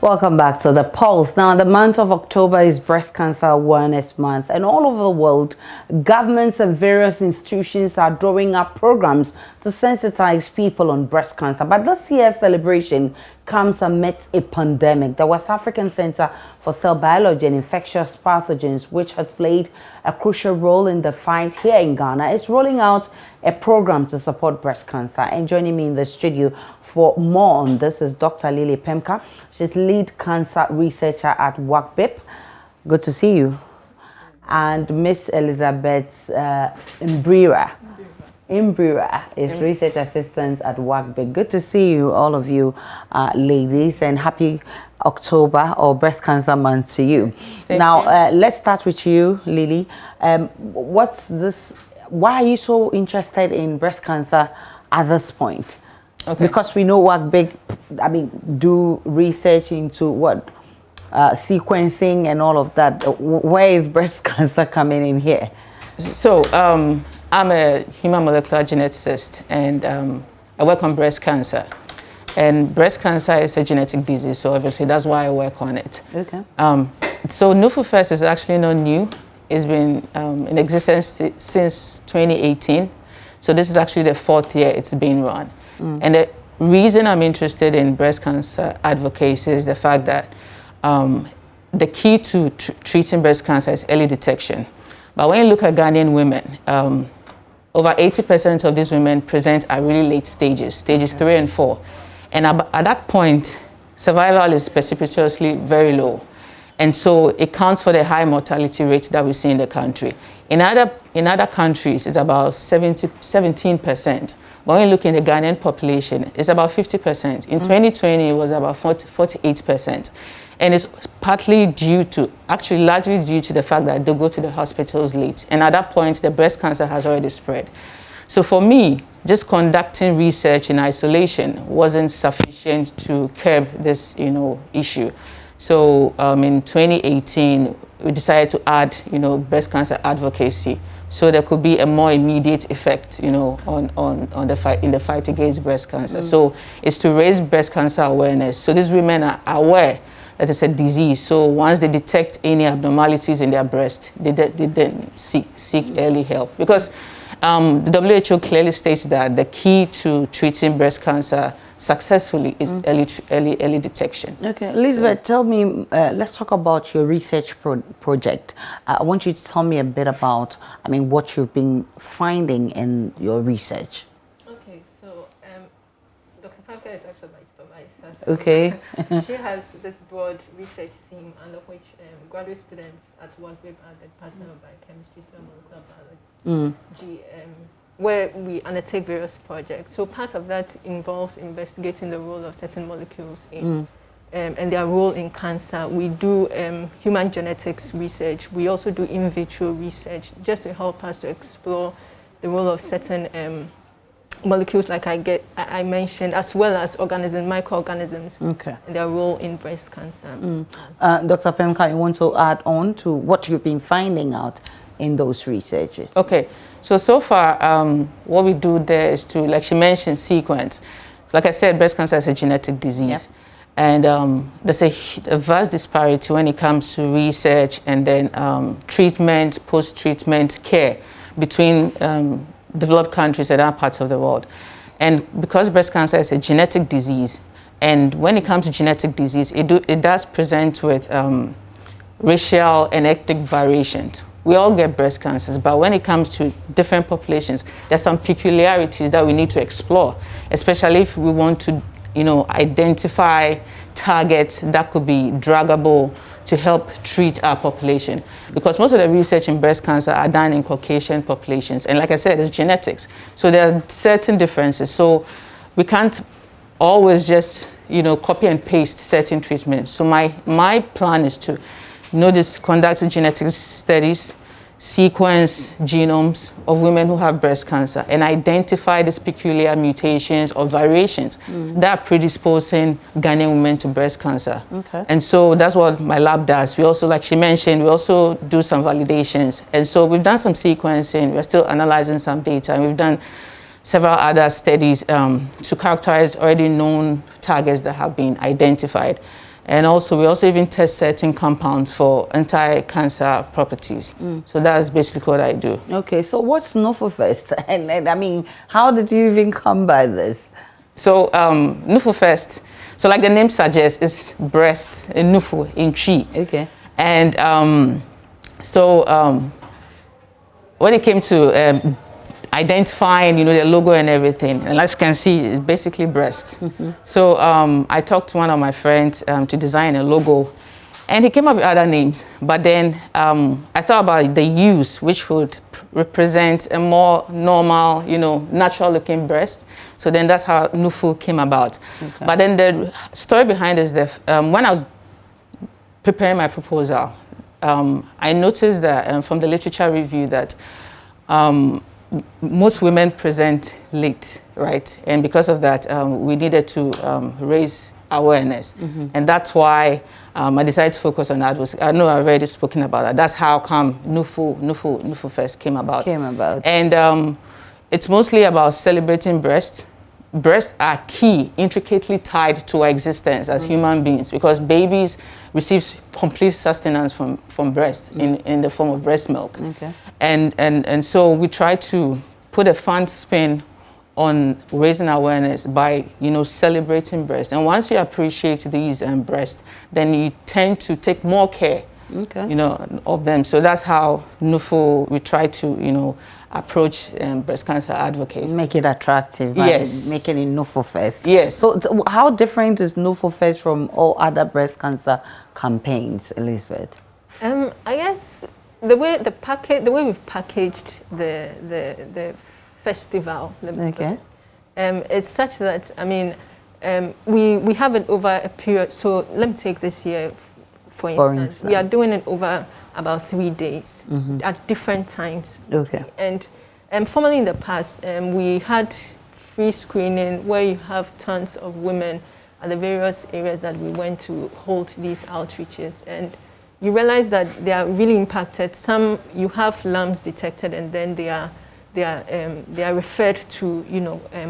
Welcome back to The Pulse. Now, the month of October is Breast Cancer Awareness Month, and all over the world, governments and various institutions are drawing up programs to sensitize people on breast cancer. But this year's celebration comes amidst a pandemic. The West African Center for Cell Biology and Infectious Pathogens, which has played a crucial role in the fight here in Ghana, is rolling out a program to support breast cancer. And joining me in the studio for more on this is Dr. Lily Pemka. She's lead cancer researcher at WACCBIP. Good to see you. And Miss Elizabeth Imbrira is research assistant at WACCBIP. Good to see you, all of you ladies, and happy October or Breast Cancer Month to you. Now, let's start with you, Lily. What's this? Why are you so interested in breast cancer at this point? Okay. Because we know WACCBIP, do research into what? Sequencing and all of that. Where is breast cancer coming in here? So, I'm a human molecular geneticist, and I work on breast cancer. And breast cancer is a genetic disease, so obviously that's why I work on it. Okay. So NufuFirst is actually not new. It's been in existence since 2018. So this is actually the 4th year it's been run. And the reason I'm interested in breast cancer advocacy is the fact that the key to treating breast cancer is early detection. But when you look at Ghanaian women, over 80% of these women present at really late stages, stages 3 and 4. And at that point, survival is precipitously very low. And so it counts for the high mortality rate that we see in the country. In other countries, it's about 17%. When we look in the Ghanaian population, it's about 50%. In 2020, it was about 48%. And it's partly due to, actually largely due to the fact that they go to the hospitals late. And at that point, the breast cancer has already spread. So for me, just conducting research in isolation wasn't sufficient to curb this, issue. So in 2018, we decided to add, breast cancer advocacy, so there could be a more immediate effect, on the fight, in the fight against breast cancer. So it's to raise breast cancer awareness, so these women are aware that it's a disease. So once they detect any abnormalities in their breast, they then seek early help, because the WHO clearly states that the key to treating breast cancer successfully is early detection. Okay, Elizabeth, tell me, let's talk about your research project. I want you to tell me a bit about, what you've been finding in your research. Okay, so Dr. Pamka is actually my supervisor. Okay. She has this broad research theme, under which graduate students at WACCBIP at the Department of Biochemistry, Cell Molecular Biology, where we undertake various projects. So part of that involves investigating the role of certain molecules in and their role in cancer. We do human genetics research. We also do in vitro research, just to help us to explore the role of certain molecules, like I mentioned, as well as microorganisms, and their role in breast cancer. Dr. Pemka, you want to add on to what you've been finding out in those researches? Okay, so far, what we do there is to, like she mentioned, sequence. Like I said, breast cancer is a genetic disease. And there's a vast disparity when it comes to research and then treatment, post-treatment care between developed countries and other parts of the world. And because breast cancer is a genetic disease, and when it comes to genetic disease, it does present with racial and ethnic variations. We all get breast cancers, but when it comes to different populations, there's some peculiarities that we need to explore, especially if we want to, identify targets that could be druggable to help treat our population. Because most of the research in breast cancer are done in Caucasian populations. And like I said, it's genetics. So there are certain differences. So we can't always just, copy and paste certain treatments. So my plan is to conduct genetic studies, sequence genomes of women who have breast cancer, and identify these peculiar mutations or variations that are predisposing Ghanaian women to breast cancer. And so that's what my lab does. We also, like she mentioned, we also do some validations. And so we've done some sequencing, we're still analyzing some data, and we've done several other studies to characterize already known targets that have been identified. And also, we also even test certain compounds for anti-cancer properties. So that's basically what I do. Okay, so what's NufuFirst? And I mean, how did you even come by this? So NufuFirst, so like the name suggests, is breast in Nufu, in tree. Okay. And when it came to identifying, the logo and everything, and as you can see, it's basically breast. So I talked to one of my friends to design a logo, and he came up with other names. But then I thought about the use, which would represent a more normal, natural-looking breast. So then that's how Nufu came about. Okay. But then the story behind is that when I was preparing my proposal, I noticed that from the literature review that most women present late, right? And because of that, we needed to raise awareness. And that's why I decided to focus on that. I know I've already spoken about that. That's how come NufuFirst came about. And it's mostly about celebrating breasts. Breasts are key, intricately tied to our existence as human beings, because babies receive complete sustenance from breast in the form of breast milk. Okay. And so we try to put a fun spin on raising awareness by, celebrating breasts. And once you appreciate these breasts, then you tend to take more care, of them. So that's how Nufu, we try to, approach breast cancer advocates. Make it attractive. Yes. Making it NufuFirst. Yes. So how different is NufuFirst from all other breast cancer campaigns, Elizabeth? I guess the way we've packaged the festival, it's such that, I mean, we have it over a period. So let me take this year, for instance. We are doing it over about 3 days at different times. Okay. And formerly in the past, we had free screening where you have tons of women at the various areas that we went to hold these outreaches. And you realize that they are really impacted. Some, you have lumps detected, and then they are referred to,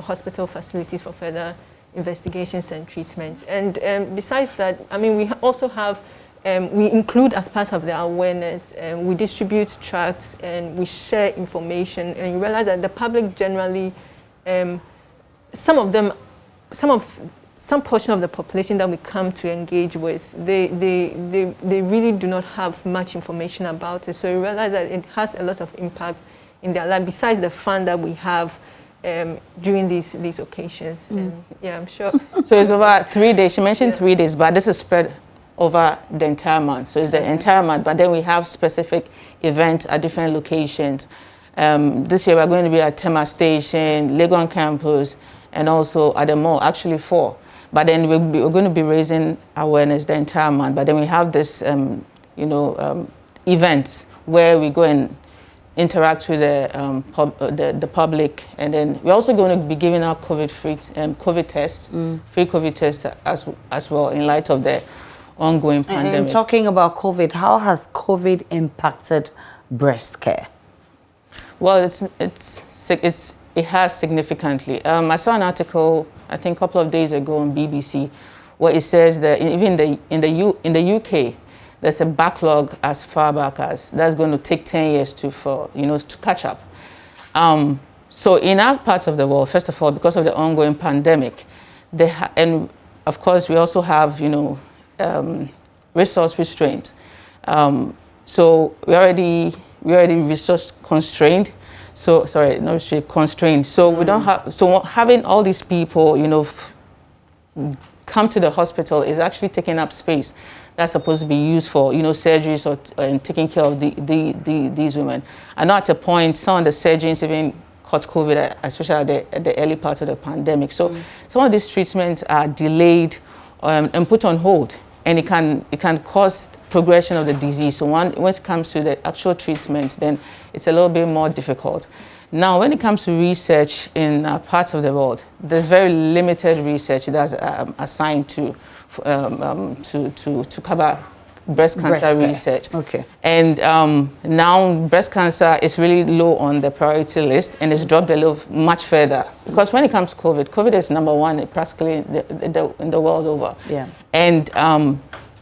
hospital facilities for further investigations and treatment. And besides that, I mean, we also have, we include as part of the awareness, we distribute tracts and we share information, and you realize that the public generally, some portion of the population that we come to engage with, they really do not have much information about it. So you realize that it has a lot of impact in their life, besides the fun that we have during these occasions. Yeah, I'm sure. So it's over 3 days. She mentioned 3 days, but this is spread over the entire month. So it's the entire month, but then we have specific events at different locations. This year we're going to be at Tema Station, Legon Campus, and also at the mall, actually 4. But then we're going to be raising awareness the entire month. But then we have this, events where we go and interact with the public, and then we're also going to be giving out COVID tests, free COVID tests as well, in light of the ongoing pandemic. And talking about COVID, how has COVID impacted breast care? Well, it has significantly. I saw an article, I think a couple of days ago on BBC, where it says that even in the UK, there's a backlog as far back as that's going to take 10 years to catch up. So in our part of the world, first of all, because of the ongoing pandemic, and of course we also have resource restraint. So we already resource constrained. So sorry, not restraint, constrained. So we don't have. So having all these people, come to the hospital is actually taking up space that's supposed to be used for, surgeries or taking care of these women. I know at a point some of the surgeons even caught COVID, especially at the early part of the pandemic. So some of these treatments are delayed and put on hold, and it can cause progression of the disease. So when it comes to the actual treatment, then it's a little bit more difficult. Now, when it comes to research in parts of the world, there's very limited research that's assigned to cover breast cancer research. Okay. And now breast cancer is really low on the priority list, and it's dropped a little much further. Because when it comes to COVID is #1 practically in the world over. Yeah. And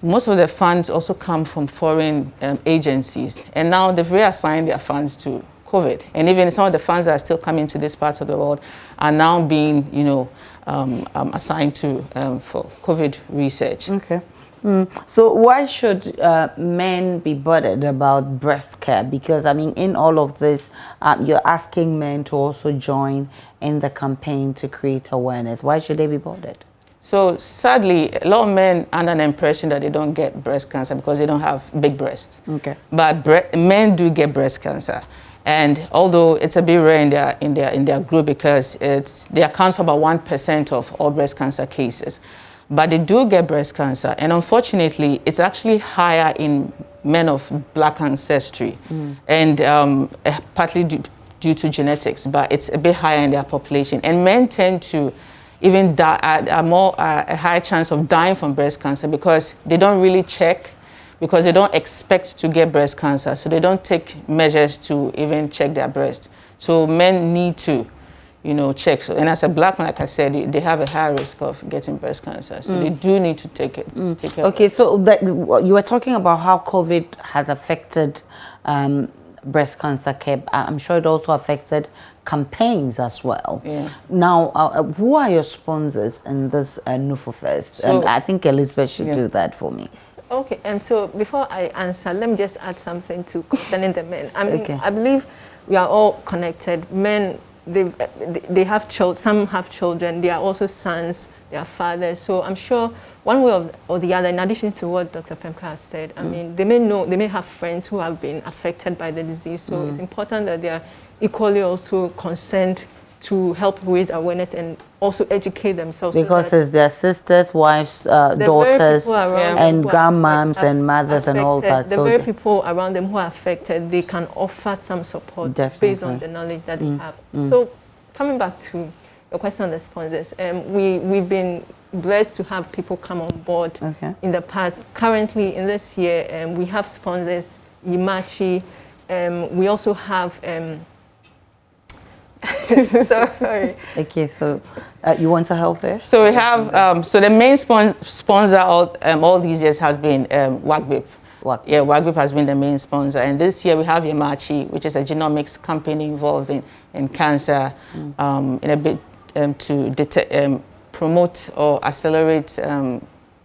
most of the funds also come from foreign agencies. And now they've reassigned their funds to COVID. And even some of the funds that are still coming to this part of the world are now being, assigned to for COVID research. Okay. So why should men be bothered about breast care? Because, I mean, in all of this, you're asking men to also join in the campaign to create awareness. Why should they be bothered? So sadly, a lot of men are under the impression that they don't get breast cancer because they don't have big breasts. Okay. But men do get breast cancer. And although it's a bit rare in their group because they account for about 1% of all breast cancer cases. But they do get breast cancer, and unfortunately, it's actually higher in men of black ancestry, and partly due to genetics, but it's a bit higher in their population. And men tend to even die a higher chance of dying from breast cancer because they don't really check, because they don't expect to get breast cancer, so they don't take measures to even check their breast. So men need to check. So, and as a black man, like I said, they have a higher risk of getting breast cancer. So they do need to take it. Take care. Okay, so you were talking about how COVID has affected breast cancer care. I'm sure it also affected campaigns as well. Yeah. Now, who are your sponsors in this NUFO Fest? So, and I think Elizabeth should do that for me. Okay, so before I answer, let me just add something to concerning the men. I mean, Okay. I believe we are all connected. Men, they have children, some have children, they are also sons, they are fathers. So I'm sure one way or the other, in addition to what Dr. Pemka has said, I mean, they may have friends who have been affected by the disease. So it's important that they are equally also concerned to help raise awareness and also educate themselves. Because so it's their sisters, wives, daughters, and grandmoms and mothers and all that. The so very people around them who are affected, they can offer some support based on the knowledge that they have. So coming back to your question on the sponsors, we've been blessed to have people come on board in the past. Currently, in this year, we have sponsors, Yimachi. We also have... sorry. Okay, so you want to help her? So we have, so the main sponsor all these years has been WACCBIP. Yeah, WACCBIP has been the main sponsor. And this year we have Yimachi, which is a genomics company involved in cancer, in a bit to promote or accelerate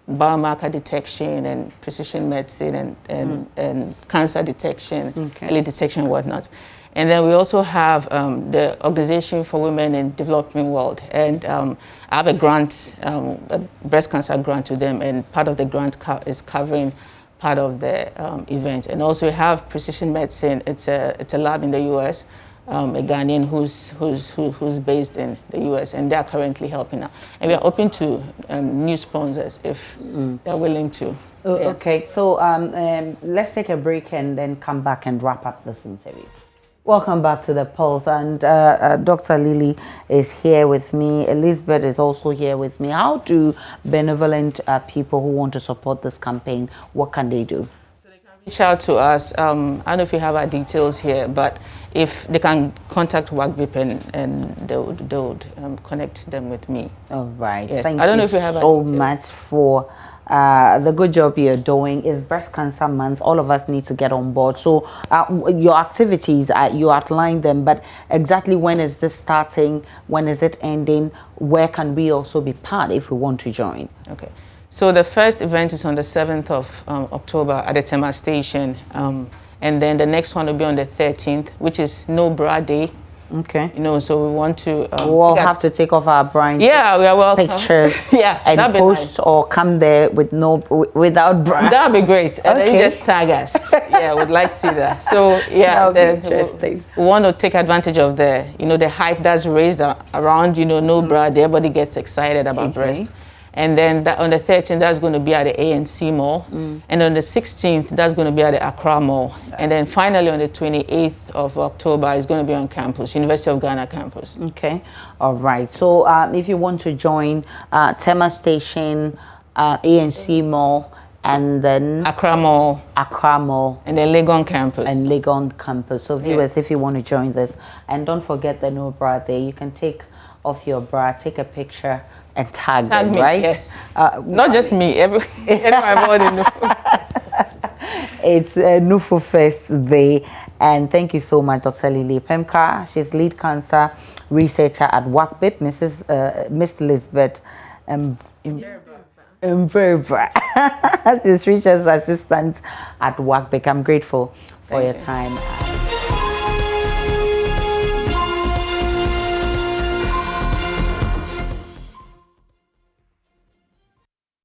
biomarker detection and precision medicine and cancer detection, early detection and whatnot. And then we also have the Organization for Women in Developing World. And I have a grant, a breast cancer grant to them, and part of the grant is covering part of the event. And also we have Precision Medicine. It's a lab in the US, a Ghanaian who's based in the US, and they're currently helping out. And we are open to new sponsors if they're willing to. Okay, so let's take a break and then come back and wrap up this interview. Welcome back to The Pulse, and Dr. Lily is here with me. Elizabeth is also here with me. How do benevolent people who want to support this campaign, what can they do? So they can reach out to us. I don't know if you have our details here, but if they can contact WACCBIP and they would connect them with me. All right. Yes. Thank I don't know you if you have so our details. much for the good job you're doing. It's Breast Cancer Month. All of us need to get on board. So your activities, you outlined them, but exactly when is this starting? When is it ending? Where can we also be part if we want to join? Okay. So the first event is on the 7th of October at the Tema Station. And then the next one will be on the 13th, which is No Bra Day. Okay. So we want to... we'll have to take off our bra. Yeah, we are welcome. Pictures. Yeah, and that'd be post nice. or come there with without bra. That'd be great. And then you just tag us. Yeah, we'd like to see that. So yeah, interesting. We want to take advantage of the the hype that's raised around No Bra. Everybody gets excited about breast. And then on the 13th, that's going to be at the ANC Mall. And on the 16th, that's going to be at the Accra Mall. And then finally on the 28th of October, it's going to be on campus, University of Ghana campus. Okay. All right. So if you want to join Tema Station, ANC Mall, and then Accra Mall, and then Legon campus. And Legon campus. So viewers, if you want to join this, and don't forget the no bra there. You can take off your bra, take a picture, and tag them, me, right? Yes. Not just me. Everyone. It's Nufo Fest Day, and thank you so much, Dr. Lily Pemka. She's lead cancer researcher at WACCBIP, Miss Elizabeth Mberba. She's research assistant at WACCBIP. I'm grateful for your time.